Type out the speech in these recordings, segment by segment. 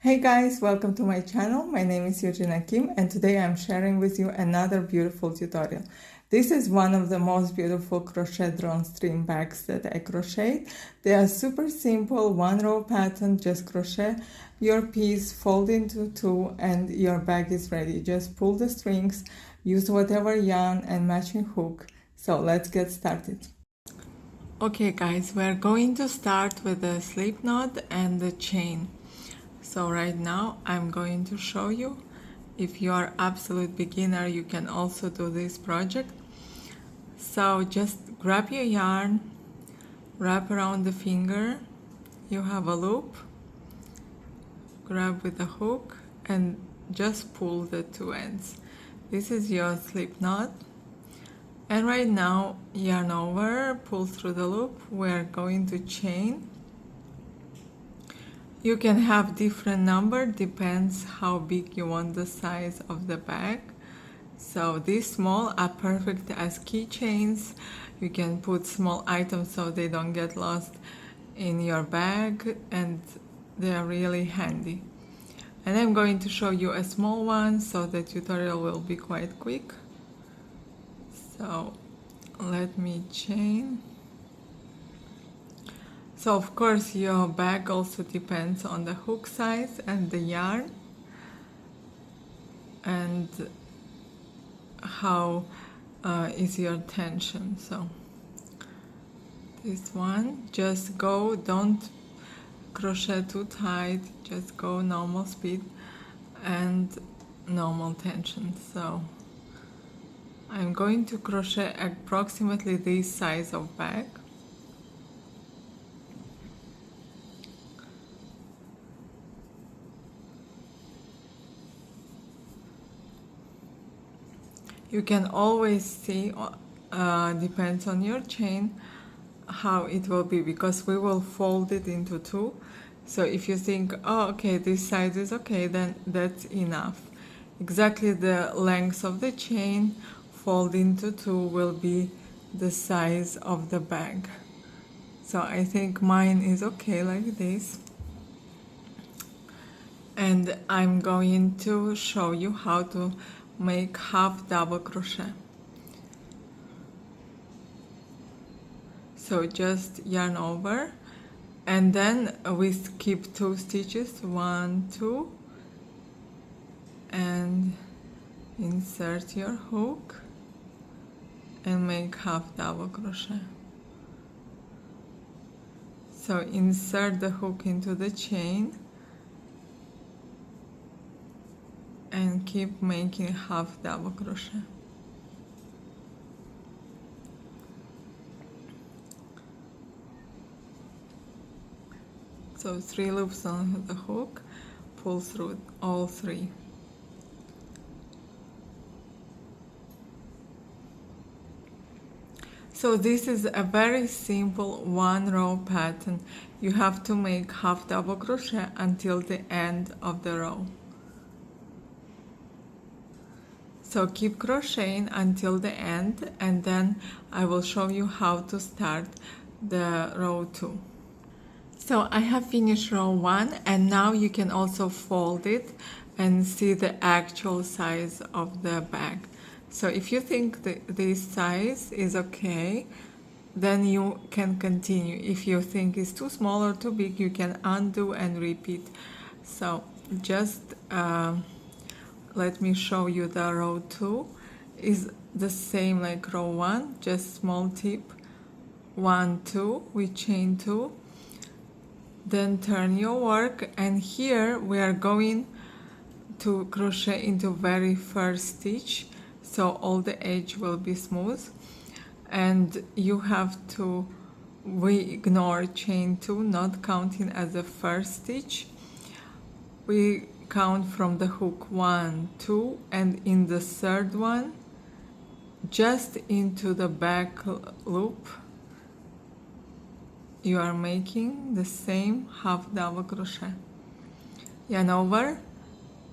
Hey guys, welcome to my channel. My name is Eugenia Kim and today I'm sharing with you another beautiful tutorial. This is one of the most beautiful crochet drawstring bags that I crocheted. They are super simple, one row pattern, just crochet your piece, fold into two and your bag is ready. Just pull the strings, use whatever yarn and matching hook. So let's get started. Okay guys, we're going to start with the slip knot and the chain. So right now I'm going to show you. If you are absolute beginner, you can also do this project. So just grab your yarn, wrap around the finger, you have a loop, grab with the hook and just pull the two ends. This is your slip knot. And right now, yarn over, pull through the loop, we're going to chain. You can have different number, depends how big you want the size of the bag. So these small are perfect as keychains. You can put small items so they don't get lost in your bag and they are really handy. And I'm going to show you a small one so the tutorial will be quite quick. So let me chain. So of course your bag also depends on the hook size and the yarn and how is your tension. So this one, just go, don't crochet too tight, just go normal speed and normal tension. So I'm going to crochet approximately this size of bag. You can always see, depends on your chain, how it will be, because we will fold it into two. So if you think, oh, okay, this size is okay, then that's enough. Exactly the length of the chain, fold into two, will be the size of the bag. So I think mine is okay like this. And I'm going to show you how to make half double crochet. So just yarn over and then we skip 2 stitches, 1, 2, and insert your hook and make half double crochet. So insert the hook into the chain and keep making half double crochet. So 3 loops on the hook, pull through all 3. So this is a very simple one row pattern. You have to make half double crochet until the end of the row. So keep crocheting until the end and then I will show you how to start the row 2. So I have finished row 1 and now you can also fold it and see the actual size of the bag. So if you think this size is okay, then you can continue. If you think it's too small or too big, you can undo and repeat. So just let me show you the row 2 is the same like row 1, just small tip, 1, 2, we chain 2, then turn your work and here we are going to crochet into very first stitch so all the edge will be smooth and you have to, we ignore chain 2, not counting as the first stitch. We count from the hook 1, 2 and in the third one just into the back loop you are making the same half double crochet. Yarn over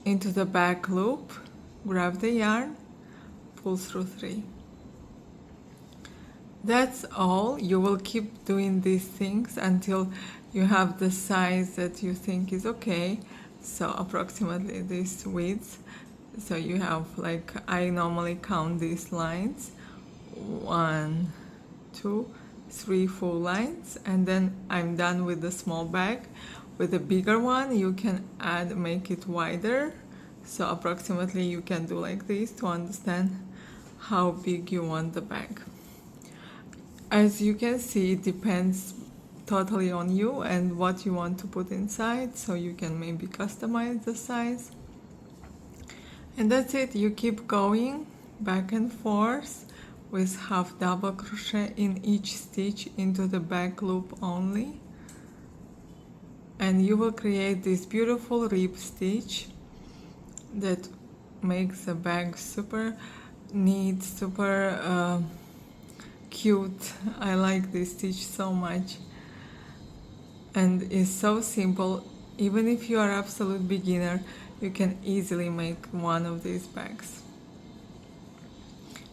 into the back loop, grab the yarn, pull through 3. That's all. You will keep doing these things until you have the size that you think is okay so approximately this width. So you have, like, I normally count these lines, 1, 2, 3 full lines, and then I'm done with the small bag. With the bigger one you can make it wider, so approximately you can do like this to understand how big you want the bag. As you can see, it depends totally on you and what you want to put inside, so you can maybe customize the size. And that's it. You keep going back and forth with half double crochet in each stitch into the back loop only, and you will create this beautiful rib stitch that makes the bag super neat, super cute. I like this stitch so much, and it's so simple. Even if you are absolute beginner, you can easily make one of these bags.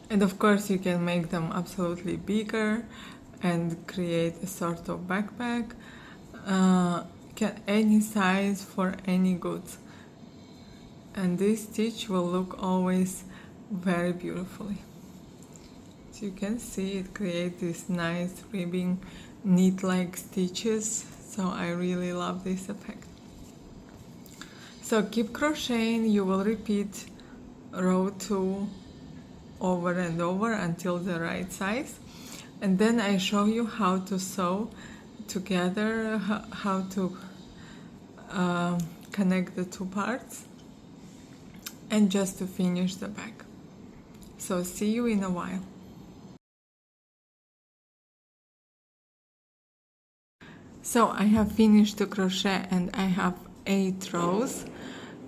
And of course you can make them absolutely bigger and create a sort of backpack, any size for any goods. And this stitch will look always very beautifully. As you can see, it creates these nice ribbing knit-like stitches, so I really love this effect. So keep crocheting. You will repeat row 2 over and over until the right size, and then I show you how to sew together, how to connect the two parts, and just to finish the bag. So see you in a while. So I have finished the crochet and I have 8 rows.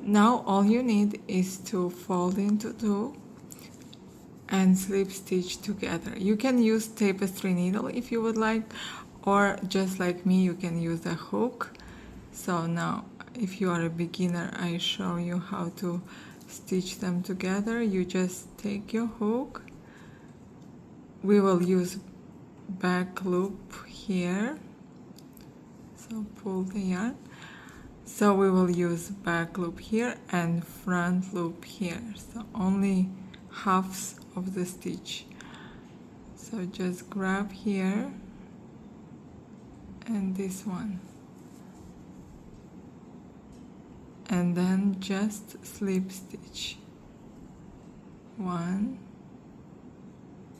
Now all you need is to fold into 2 and slip stitch together. You can use tapestry needle if you would like, or just like me you can use a hook. So now if you are a beginner, I show you how to stitch them together. You just take your hook. We will use back loop here, so pull the yarn. So we will use back loop here and front loop here, so only halves of the stitch. So just grab here and this one, and then just slip stitch 1,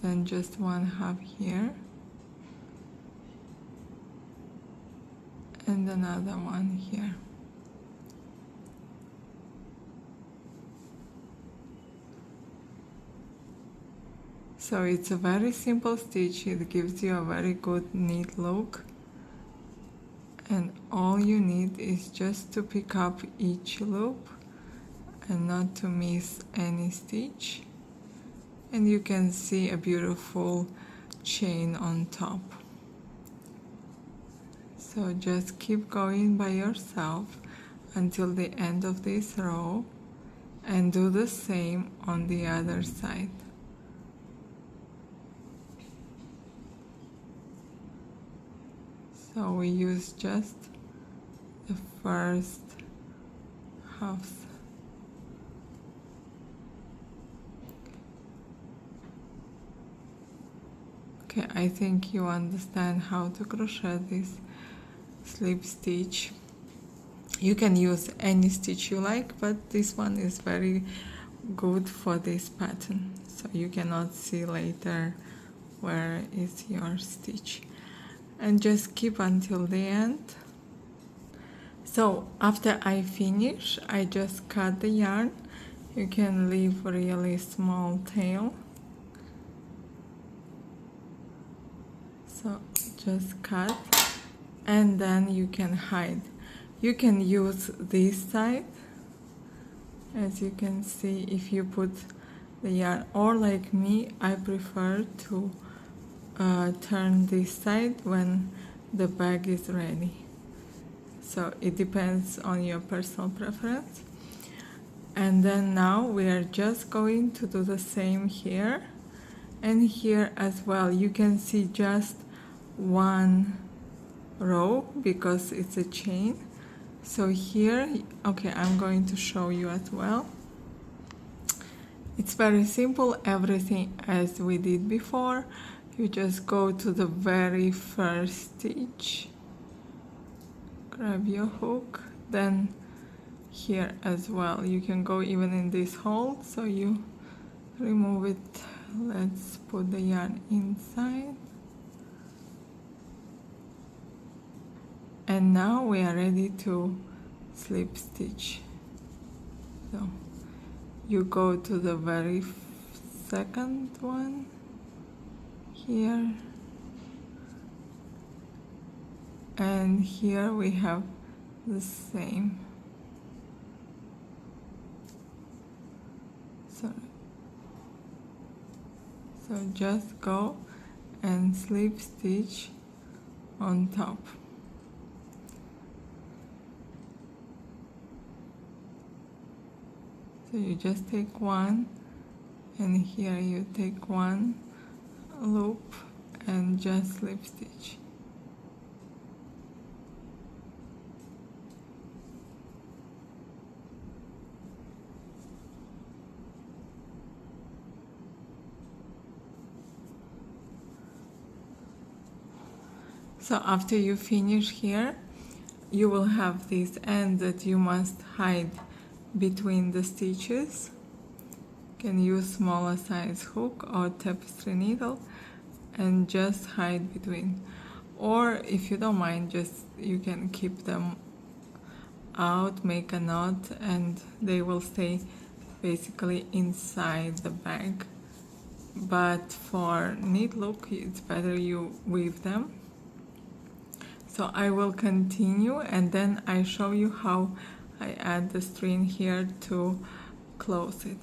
then just 1/2 here, and another one here. So it's a very simple stitch. It gives you a very good neat look, and all you need is just to pick up each loop and not to miss any stitch, and you can see a beautiful chain on top. So just keep going by yourself until the end of this row, and do the same on the other side. So we use just the first half. Okay, I think you understand how to crochet this slip stitch. You can use any stitch you like, but this one is very good for this pattern, so you cannot see later where is your stitch. And just keep until the end. So after I finish, I just cut the yarn. You can leave a really small tail. So just cut, and then you can hide. You can use this side, as you can see, if you put the yarn, or like me, I prefer to turn this side when the bag is ready. So it depends on your personal preference. And then now we are just going to do the same here and here as well. You can see just one row because it's a chain. So here, okay, I'm going to show you as well. It's very simple, everything as we did before. You just go to the very first stitch, grab your hook, then here as well. You can go even in this hole, so you remove it. Let's put the yarn inside. And now we are ready to slip stitch. So you go to the very second one here, and here we have the same. So just go and slip stitch on top. So you just take one, and here you take one loop and just slip stitch. So after you finish here, you will have this end that you must hide between the stitches. You can use smaller size hook or tapestry needle and just hide between. Or if you don't mind, just you can keep them out, make a knot, and they will stay basically inside the bag. But for neat look, it's better you weave them. So I will continue, and then I show you how I add the string here to close it.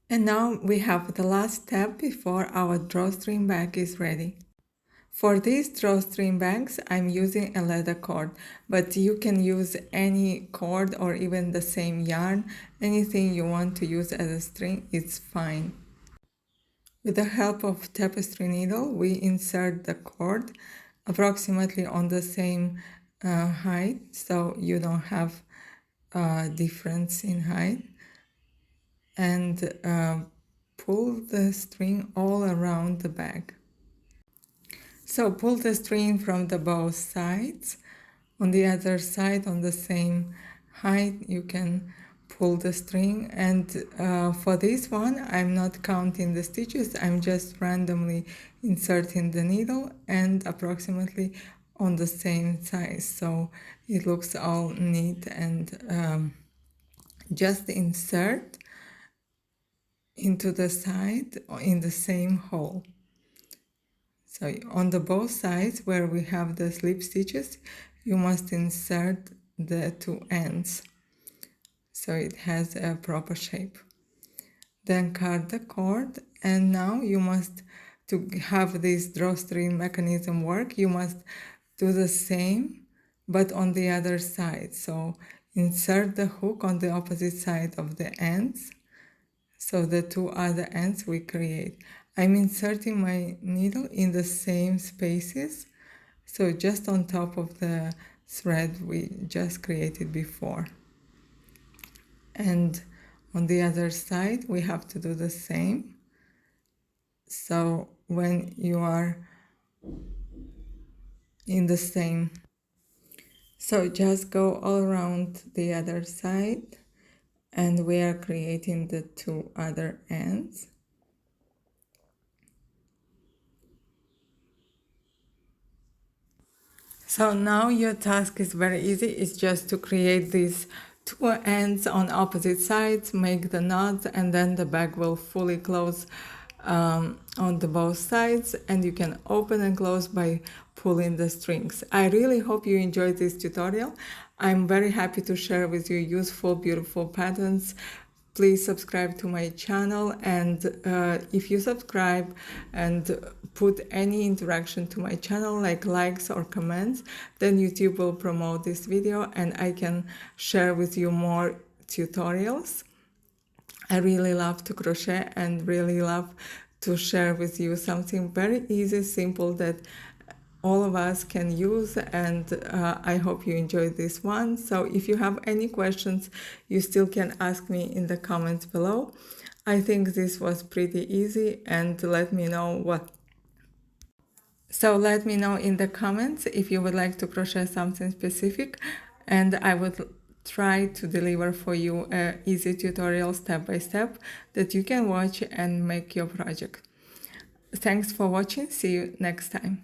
And now we have the last step before our drawstring bag is ready. For these drawstring bags, I'm using a leather cord, but you can use any cord or even the same yarn. Anything you want to use as a string is fine. With the help of tapestry needle, we insert the cord approximately on the same height, so you don't have a difference in height, and pull the string all around the bag. So pull the string from the both sides. On the other side, on the same height, you can pull the string, and for this one I'm not counting the stitches, I'm just randomly inserting the needle and approximately on the same size, so it looks all neat, and just insert into the side in the same hole. So on the both sides where we have the slip stitches, you must insert the two ends so it has a proper shape. Then cut the cord, and now you must, to have this drawstring mechanism work, you must do the same but on the other side. So insert the hook on the opposite side of the ends, so the two other ends we create. I'm inserting my needle in the same spaces, so just on top of the thread we just created before. And on the other side we have to do the same. So when you are in the same, so just go all around the other side, and we are creating the two other ends. So now your task is very easy. It's just to create these two ends on opposite sides, make the knots, and then the bag will fully close on the both sides, and you can open and close by pulling the strings. I really hope you enjoyed this tutorial. I'm very happy to share with you useful, beautiful patterns. Please subscribe to my channel, and if you subscribe and put any interaction to my channel like likes or comments, then YouTube will promote this video and I can share with you more tutorials. I really love to crochet and really love to share with you something very easy, simple, that all of us can use, and I hope you enjoyed this one. So if you have any questions, you still can ask me in the comments below. I think this was pretty easy, and let me know let me know in the comments if you would like to crochet something specific, and I would try to deliver for you an easy tutorial step by step that you can watch and make your project. Thanks for watching. See you next time.